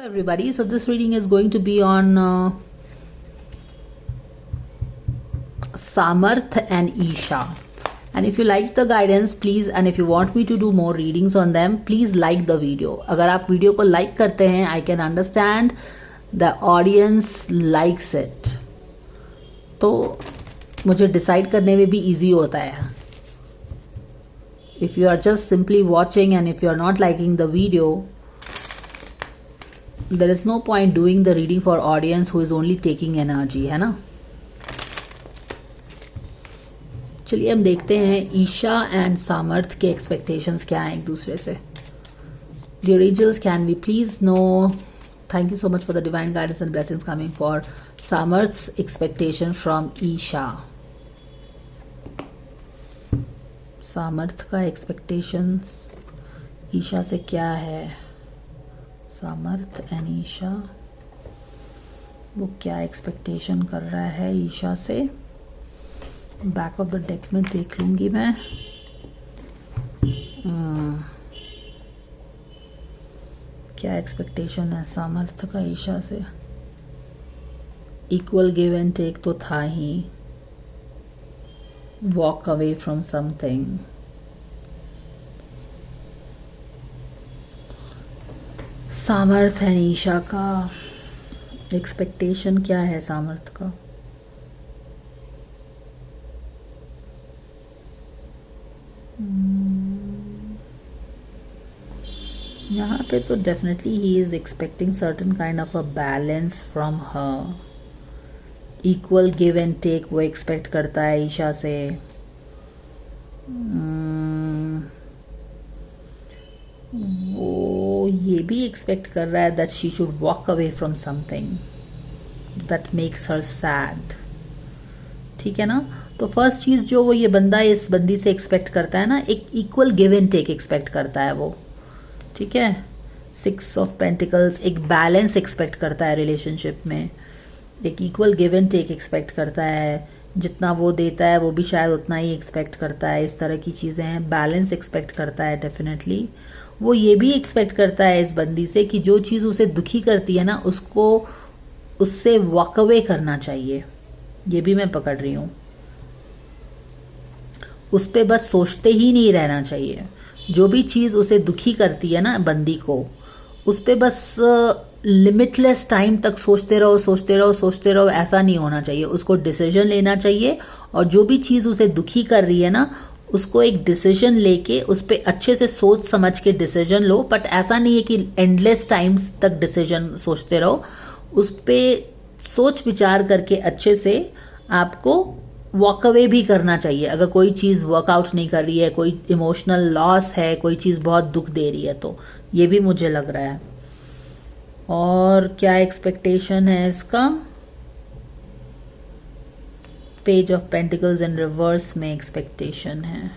Everybody, so this reading is going to be on Samarth and Isha. And if you like the guidance, please, and if you want me to do more readings on them, please like the video. अगर आप video को like करते हैं, I can understand the audience likes it. तो मुझे decide करने में भी easy होता है. If you are just simply watching and if you are not liking the video, there is no point doing the reading for audience who is only taking energy, है ना. चलिए हम देखते हैं ईशा एंड सामर्थ के एक्सपेक्टेशंस क्या हैं एक दूसरे से. Dear angels, can we please know? Thank you so much for the divine guidance and blessings coming for Samarth's expectation from Isha. सामर्थ का एक्सपेक्टेशंस ईशा से क्या है? सामर्थ एंड ईशा, वो क्या एक्सपेक्टेशन कर रहा है ईशा से? बैक ऑफ द डेक में देख लूंगी मैं. क्या एक्सपेक्टेशन है सामर्थ का ईशा से? इक्वल गिव एंड टेक तो था ही. Walk away from something. Samarth and Isha का एक्सपेक्टेशन क्या है सामर्थ का? यहाँ पे तो definitely he is expecting certain kind of a balance from her. Equal give and take वो एक्सपेक्ट करता है ईशा से. वो ये भी एक्सपेक्ट कर रहा है that she should walk away from something that makes her sad. ठीक है ना. तो फर्स्ट चीज जो वो ये बंदा इस बंदी से एक्सपेक्ट करता है ना, एक equal give and take expect करता है वो. ठीक है. 6 ऑफ पेंटिकल्स, एक बैलेंस एक्सपेक्ट करता है रिलेशनशिप में. एक equal give and take expect करता है. जितना वो देता है वो भी शायद उतना ही एक्सपेक्ट करता है. इस तरह की चीज़ें हैं. बैलेंस एक्सपेक्ट करता है डेफिनेटली. वो ये भी एक्सपेक्ट करता है इस बंदी से कि जो चीज़ उसे दुखी करती है ना, उसको उससे वॉक अवे करना चाहिए. ये भी मैं पकड़ रही हूँ. उस पर बस सोचते ही नहीं रहना चाहिए. जो भी चीज़ उसे दुखी करती है ना बंदी को, उस पर बस लिमिटलेस टाइम तक सोचते रहो सोचते रहो सोचते रहो. ऐसा नहीं होना चाहिए. उसको डिसीजन लेना चाहिए. और जो भी चीज़ उसे दुखी कर रही है ना, उसको एक डिसीजन लेके उस पर अच्छे से सोच समझ के डिसीजन लो. बट ऐसा नहीं है कि एंडलेस टाइम्स तक डिसीजन सोचते रहो. उस पर सोच विचार करके अच्छे से आपको वॉक अवे भी करना चाहिए. अगर कोई चीज़ वर्कआउट नहीं कर रही है, कोई इमोशनल लॉस है, कोई चीज़ बहुत दुख दे रही है, तो ये भी मुझे लग रहा है. और क्या एक्सपेक्टेशन है इसका? Page of pentacles in reverse में एक्सपेक्टेशन है.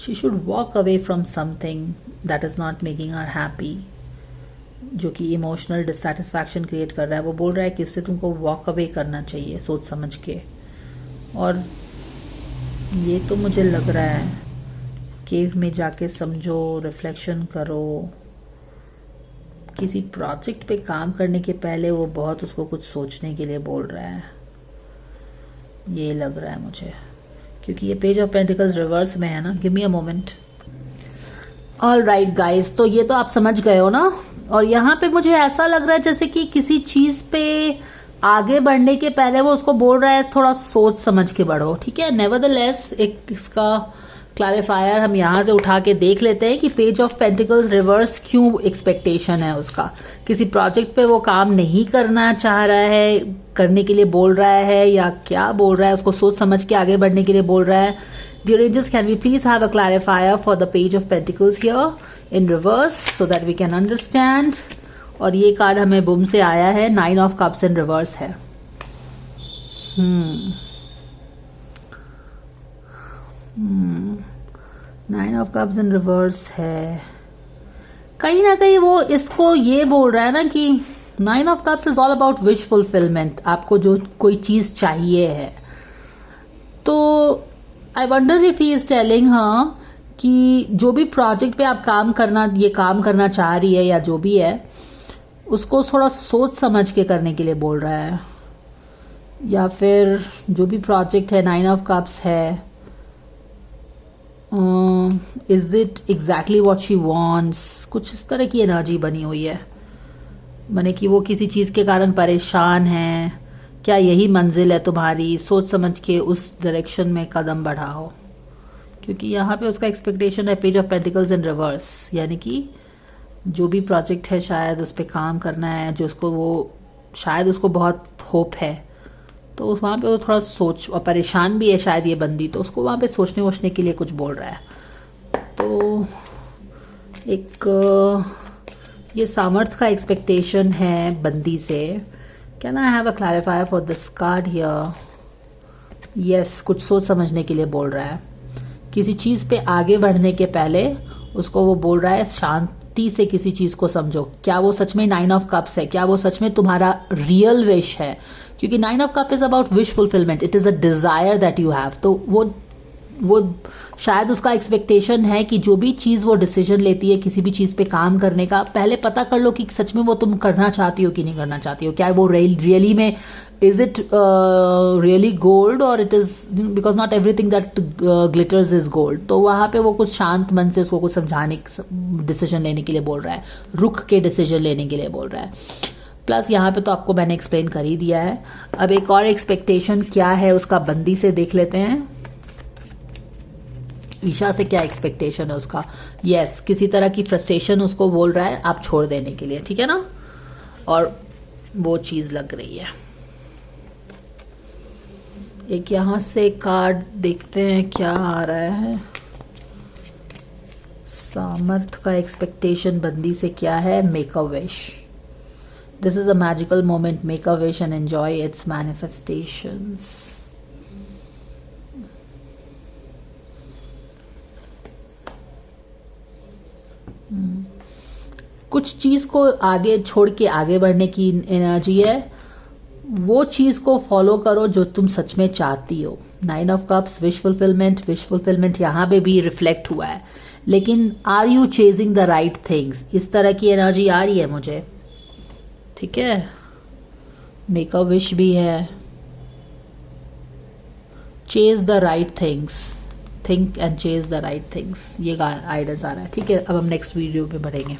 She should walk away from something that is not making her happy, जो कि इमोशनल डिससेटिस्फैक्शन क्रिएट कर रहा है. वो बोल रहा है कि इससे तुमको वॉक अवे करना चाहिए सोच समझ के. और ये तो मुझे लग रहा है केव में जाके समझो, रिफ्लेक्शन करो. किसी प्रोजेक्ट पे काम करने के पहले वो बहुत उसको कुछ सोचने के लिए बोल रहा है. ये लग रहा है मुझे, क्योंकि ये पेज ऑफ पेंटिकल्स रिवर्स में है ना. Give me a moment. All right guys, तो ये तो आप समझ गए हो ना. और यहाँ पे मुझे ऐसा लग रहा है जैसे कि किसी चीज पे आगे बढ़ने के पहले वो उसको बोल रहा है थोड़ा सोच समझ के बढ़ो. ठीक है. नेवरदलेस एक इसका क्लैरिफायर हम यहाँ से उठा के देख लेते हैं कि पेज ऑफ पेंटिकल्स रिवर्स क्यों एक्सपेक्टेशन है उसका. किसी प्रोजेक्ट पे वो काम नहीं करना चाह रहा है, करने के लिए बोल रहा है, या क्या बोल रहा है, उसको सोच समझ के आगे बढ़ने के लिए बोल रहा है. Dear angels, can we please have a clarifier for the page of pentacles here in reverse so that we can understand. और ये कार्ड हमें बुम से आया है. 9 ऑफ कप्स इन रिवर्स है. 9 ऑफ कप्स इन रिवर्स है. कहीं ना कहीं वो इसको ये बोल रहा है ना कि 9 of cups is all about wish fulfilment. आपको जो कोई चीज चाहिए है, तो I wonder if he is telling हाँ कि जो भी प्रोजेक्ट पे आप काम करना चाह रही है या जो भी है उसको थोड़ा सोच समझ के करने के लिए बोल रहा है, या फिर जो भी प्रोजेक्ट है 9 ऑफ कप्स है, is it exactly what she wants, कुछ इस तरह की एनर्जी बनी हुई है। माने कि वो किसी चीज़ के कारण परेशान है, क्या यही मंजिल है तुम्हारी, सोच समझ के उस डायरेक्शन में कदम बढ़ाओ। क्योंकि यहाँ पे उसका एक्सपेक्टेशन है page of pentacles in reverse, यानी कि जो भी प्रोजेक्ट है शायद उस पर काम करना है, जो उसको वो शायद उसको बहुत होप है, तो उस वहाँ पे वो थोड़ा सोच और परेशान भी है शायद ये बंदी, तो उसको वहाँ पे सोचने वोचने के लिए कुछ बोल रहा है। तो एक ये सामर्थ्य का एक्सपेक्टेशन है बंदी से। Can I have a clarifier for this card here? Yes, कुछ सोच समझने के लिए बोल रहा है। किसी चीज़ पे आगे बढ़ने के पहले उसको वो बोल रहा है शांति से किसी चीज़ को समझो। क्या वो सच में 9 ऑफ कप्स है? क्या वो सच में तुम्हारा रियल विश है? क्योंकि 9 of cup is about wish fulfilment, it is a desire that you have. तो वो शायद उसका एक्सपेक्टेशन है कि जो भी चीज़ वो डिसीजन लेती है किसी भी चीज़ पे काम करने का, पहले पता कर लो कि सच में वो तुम करना चाहती हो कि नहीं करना चाहती हो। क्या वो रियली में इज इट रियली गोल्ड और it is, because not everything that glitters is gold. तो वहाँ पे वो कुछ शांत मन से उसको कुछ समझाने डिसीजन लेने के लिए बोल रहा है, रुक के डिसीजन लेने के लिए बोल रहा है। प्लस यहाँ पे तो आपको मैंने एक्सप्लेन कर ही दिया है। अब एक और एक्सपेक्टेशन क्या है उसका बंदी से देख लेते हैं। ईशा से क्या एक्सपेक्टेशन है उसका? यस, किसी तरह की फ्रस्ट्रेशन उसको बोल रहा है आप छोड़ देने के लिए, ठीक है ना, और वो चीज़ लग रही है। एक यहाँ से कार्ड देखते हैं क्या आ रहा है। सामर्थ का एक्सपेक्टेशन बंदी से क्या है? Make a wish. This is a magical moment, make a wish and enjoy it's manifestations. कुछ चीज को आगे छोड़ के आगे बढ़ने की एनर्जी है, वो चीज को फॉलो करो जो तुम सच में चाहती हो। 9 ऑफ कप्स, विश फुलफिलमेंट यहाँ पे भी रिफ्लेक्ट हुआ है। लेकिन are you chasing the right things? इस तरह की एनर्जी आ रही है मुझे, ठीक है। मेक अ विश भी है, chase the right things, think and chase the right things, ये आइडियाज आ रहा है, ठीक है। अब हम नेक्स्ट वीडियो में बढ़ेंगे।